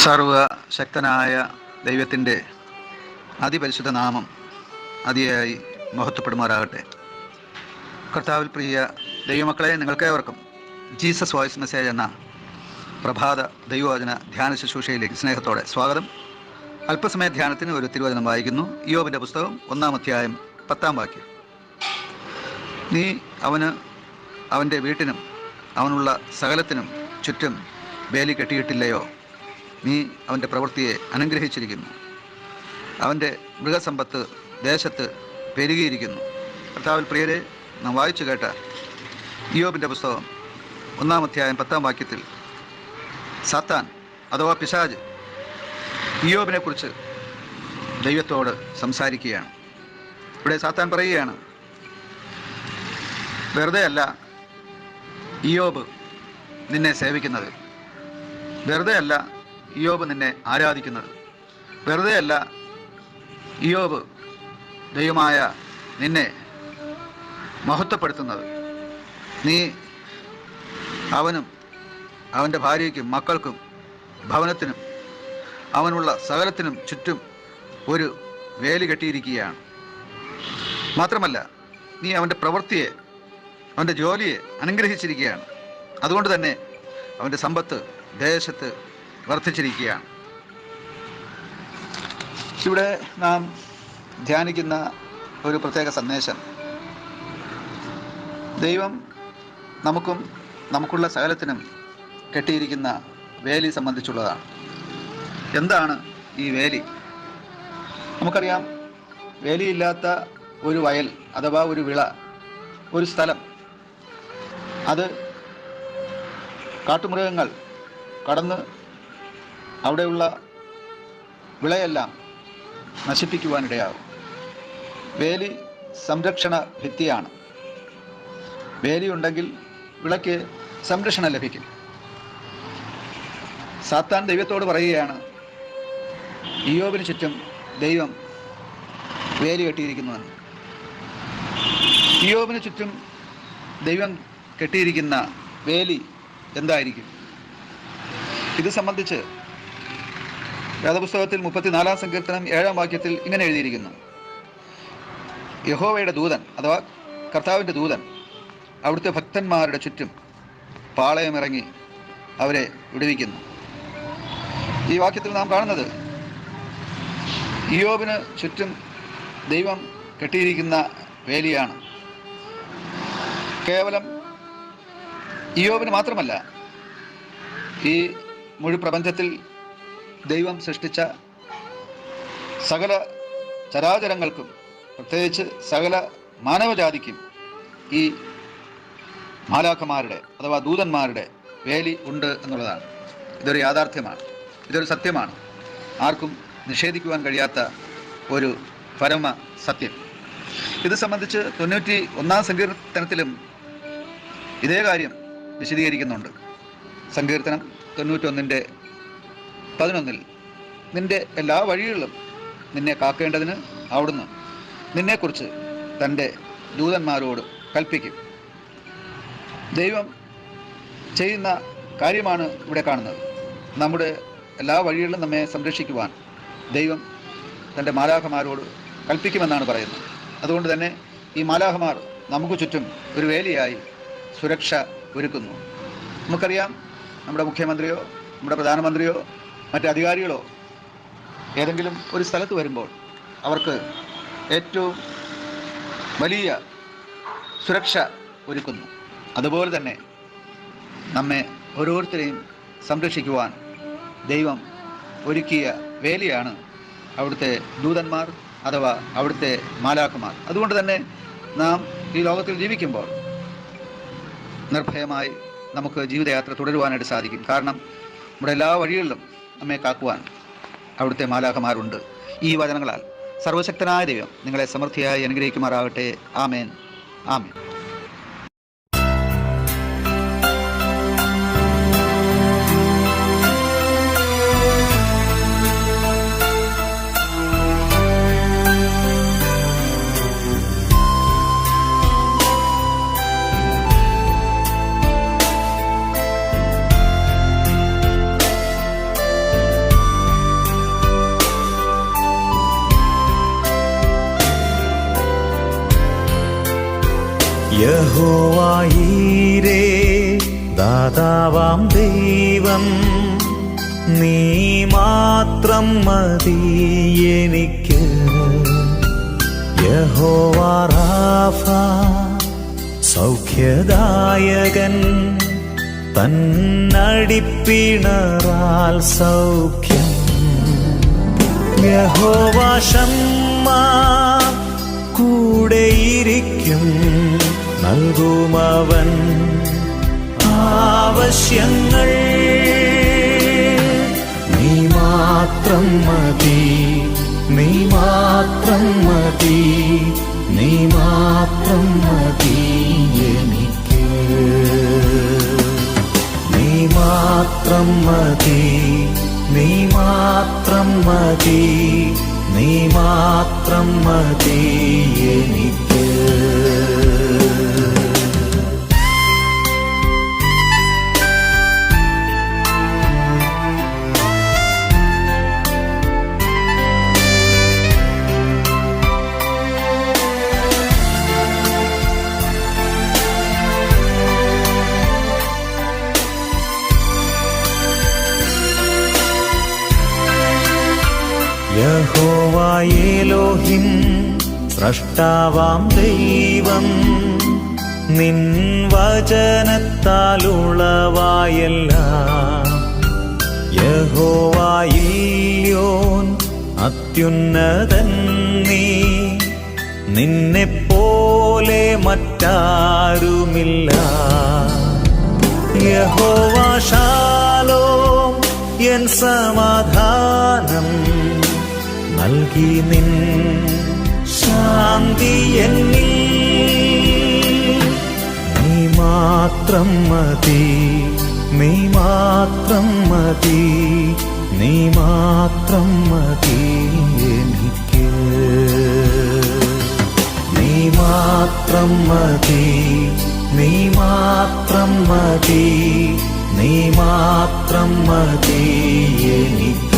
സർവശക്തനായ ദൈവത്തിൻ്റെ അതിപരിശുദ്ധ നാമം അതിയായി മഹത്വപ്പെടുമാറാകട്ടെ. കർത്താവിൽ പ്രിയ ദൈവമക്കളെ, നിങ്ങൾക്കേവർക്കും ജീസസ് വോയിസ് മെസ്സേജ് എന്ന പ്രഭാത ദൈവവചന ധ്യാന ശുശ്രൂഷയിലേക്ക് സ്നേഹത്തോടെ സ്വാഗതം. അല്പസമയ ധ്യാനത്തിന് ഒരു തിരുവചനം വായിക്കുന്നു. ഇയ്യോബിൻ്റെ പുസ്തകം 1-ാം അധ്യായം 10-ാം വാക്യം. നീ അവന് അവൻ്റെ വീട്ടിനും അവനുള്ള സകലത്തിനും ചുറ്റും വേലി കെട്ടിയിട്ടില്ലയോ? നീ അവൻ്റെ പ്രവൃത്തിയെ അനുഗ്രഹിച്ചിരിക്കുന്നു. അവൻ്റെ മൃഗസമ്പത്ത് ദേശത്ത് പെരുകിയിരിക്കുന്നു. കർത്താവിൽ പ്രിയരെ, നാം വായിച്ചു കേട്ട ഇയ്യോബിൻ്റെ പുസ്തകം 1-ാം അധ്യായം 10-ാം വാക്യത്തിൽ സാത്താൻ അഥവാ പിശാച് ഇയ്യോബിനെക്കുറിച്ച് ദൈവത്തോട് സംസാരിക്കുകയാണ്. ഇവിടെ സാത്താൻ പറയുകയാണ്, വെറുതെ അല്ല ഇയ്യോബ് നിന്നെ സേവിക്കുന്നത്, വെറുതെ അല്ല ഇയ്യോബ് നിന്നെ ആരാധിക്കുന്നത്, വെറുതെ അല്ല ഇയ്യോബ് ദൈവമായ നിന്നെ മഹത്വപ്പെടുത്തുന്നത്. നീ അവനും അവൻ്റെ ഭാര്യയ്ക്കും മക്കൾക്കും ഭവനത്തിനും അവനുള്ള സകലത്തിനും ചുറ്റും ഒരു വേലി കെട്ടിയിരിക്കുകയാണ്. മാത്രമല്ല, നീ അവൻ്റെ പ്രവൃത്തിയെ, അവൻ്റെ ജോലിയെ അനുഗ്രഹിച്ചിരിക്കുകയാണ്. അതുകൊണ്ട് തന്നെ അവൻ്റെ സമ്പത്ത് ദേശത്ത് വർദ്ധിച്ചിരിക്കുകയാണ്. ഇവിടെ നാം ധ്യാനിക്കുന്ന ഒരു പ്രത്യേക സന്ദേശം ദൈവം നമുക്കും നമുക്കുള്ള സകലത്തിനും കെട്ടിയിരിക്കുന്ന വേലി സംബന്ധിച്ചുള്ളതാണ്. എന്താണ് ഈ വേലി? നമുക്കറിയാം, വേലിയില്ലാത്ത ഒരു വയൽ അഥവാ ഒരു വിള, ഒരു സ്ഥലം, അത് കാട്ടുമൃഗങ്ങൾ കടന്ന് അവിടെയുള്ള വിളയെല്ലാം നശിപ്പിക്കുവാനിടയാകും. വേലി സംരക്ഷണ ഭിത്തിയാണ്. വേലിയുണ്ടെങ്കിൽ വിളയ്ക്ക് സംരക്ഷണം ലഭിക്കും. സാത്താൻ ദൈവത്തോട് പറയുകയാണ്, ഇയ്യോബിന് ചുറ്റും ദൈവം വേലി കെട്ടിയിരിക്കുന്നുവെന്ന്. ഇയ്യോബിന് ചുറ്റും ദൈവം കെട്ടിയിരിക്കുന്ന വേലി എന്തായിരിക്കും? ഇത് സംബന്ധിച്ച് വേദപുസ്തകത്തിൽ 34-ാം സങ്കീർത്തനം 7-ാം വാക്യത്തിൽ ഇങ്ങനെ എഴുതിയിരിക്കുന്നു: യഹോവയുടെ ദൂതൻ അഥവാ കർത്താവിൻ്റെ ദൂതൻ അവിടുത്തെ ഭക്തന്മാരുടെ ചുറ്റും പാളയമിറങ്ങി അവരെ വിടുവിക്കുന്നു. ഈ വാക്യത്തിൽ നാം കാണുന്നത് ഇയ്യോബിന് ചുറ്റും ദൈവം കെട്ടിയിരിക്കുന്ന വേലിയാണ്. കേവലം ഇയ്യോബിന് മാത്രമല്ല, ഈ മുഴു പ്രപഞ്ചത്തിൽ ദൈവം സൃഷ്ടിച്ച സകല ചരാചരങ്ങൾക്കും, പ്രത്യേകിച്ച് സകല മാനവജാതിക്കും ഈ മാലാഖമാരുടെ അഥവാ ദൂതന്മാരുടെ വേലി ഉണ്ട് എന്നുള്ളതാണ്. ഇതൊരു യാഥാർത്ഥ്യമാണ്, ഇതൊരു സത്യമാണ്, ആർക്കും നിഷേധിക്കുവാൻ കഴിയാത്ത ഒരു പരമ സത്യം. ഇത് സംബന്ധിച്ച് 91-ാം സങ്കീർത്തനത്തിലും ഇതേ കാര്യം വിശദീകരിക്കുന്നുണ്ട്. സങ്കീർത്തനം 91-11 നിന്റെ എല്ലാ വഴികളിലും നിന്നെ കാക്കേണ്ടതിന് അവിടുന്ന് നിന്നെക്കുറിച്ച് തൻ്റെ ദൂതന്മാരോട് കൽപ്പിക്കും. ദൈവം ചെയ്യുന്ന കാര്യമാണ് ഇവിടെ കാണുന്നത്. നമ്മുടെ എല്ലാ വഴികളിലും നമ്മെ സംരക്ഷിക്കുവാൻ ദൈവം തൻ്റെ മാലാഖമാരോട് കൽപ്പിക്കുമെന്നാണ് പറയുന്നത്. അതുകൊണ്ട് തന്നെ ഈ മാലാഖമാർ നമുക്ക് ചുറ്റും ഒരു വേലിയായി സുരക്ഷ ഒരുക്കുന്നു. നമുക്കറിയാം, നമ്മുടെ മുഖ്യമന്ത്രിയോ നമ്മുടെ പ്രധാനമന്ത്രിയോ മറ്റ് അധികാരികളോ ഏതെങ്കിലും ഒരു സ്ഥലത്ത് വരുമ്പോൾ അവർക്ക് ഏറ്റവും വലിയ സുരക്ഷ ഒരുക്കുന്നു. അതുപോലെ തന്നെ നമ്മെ ഓരോരുത്തരെയും സംരക്ഷിക്കുവാൻ ദൈവം ഒരുക്കിയ വേലിയാണ് അവിടുത്തെ ദൂതന്മാർ അഥവാ അവിടുത്തെ മാലാഖമാർ. അതുകൊണ്ട് തന്നെ നാം ഈ ലോകത്തിൽ ജീവിക്കുമ്പോൾ നിർഭയമായി നമുക്ക് ജീവിതയാത്ര തുടരുവാനായിട്ട് സാധിക്കും. കാരണം നമ്മുടെ എല്ലാ വഴികളിലും നമ്മെ കാക്കുവാൻ അവിടുത്തെ മാലാഖമാരുണ്ട്. ഈ വചനങ്ങളാൽ സർവശക്തനായ ദൈവം നിങ്ങളെ സമൃദ്ധിയായി അനുഗ്രഹിക്കുമാറാകട്ടെ. ആമേൻ, ആമേൻ. യഹോവയീരേ ദാതാവാം ദൈവം, നീ മാത്രം മതി എനിക്ക്. യഹോവ റാഫ സൗഖ്യദായകൻ, തന്നടിപ്പിണറാൽ സൗഖ്യം. യഹോവ ശമ്മ കൂടെയിരിക്കും, നൽകുമവൻ ആവശ്യങ്ങൾ. നീ മാത്രം മതി, നീ മാത്രം മതി, നീ മാത്രം മതി എനിക്ക്. നീ മാത്രം മതി, നീ മാത്രം മതി, നീ മാത്രം മതി എനിക്ക്. യഹോവ എലോഹിം സ്രഷ്ടാവാം ദൈവം, നിൻ വചനത്താലുളവായെല്ലാം. യഹോവ ഇല്യോൻ അത്യുന്നതൻ നീ, നിന്നെപ്പോലെ മറ്റാരുമില്ല. യഹോവ ശാലോം എൻ സമാധാനം, നൽകി നിൻ ശാന്തി എന്നിൽ. നീ മാത്രം മതി, നീ മാത്രം മതി, നീ മാത്രം മതി എനിക്ക്. നീ മാത്രം മതി, നീ മാത്രം മതി, നീ മാത്രം മതി എനിക്ക്.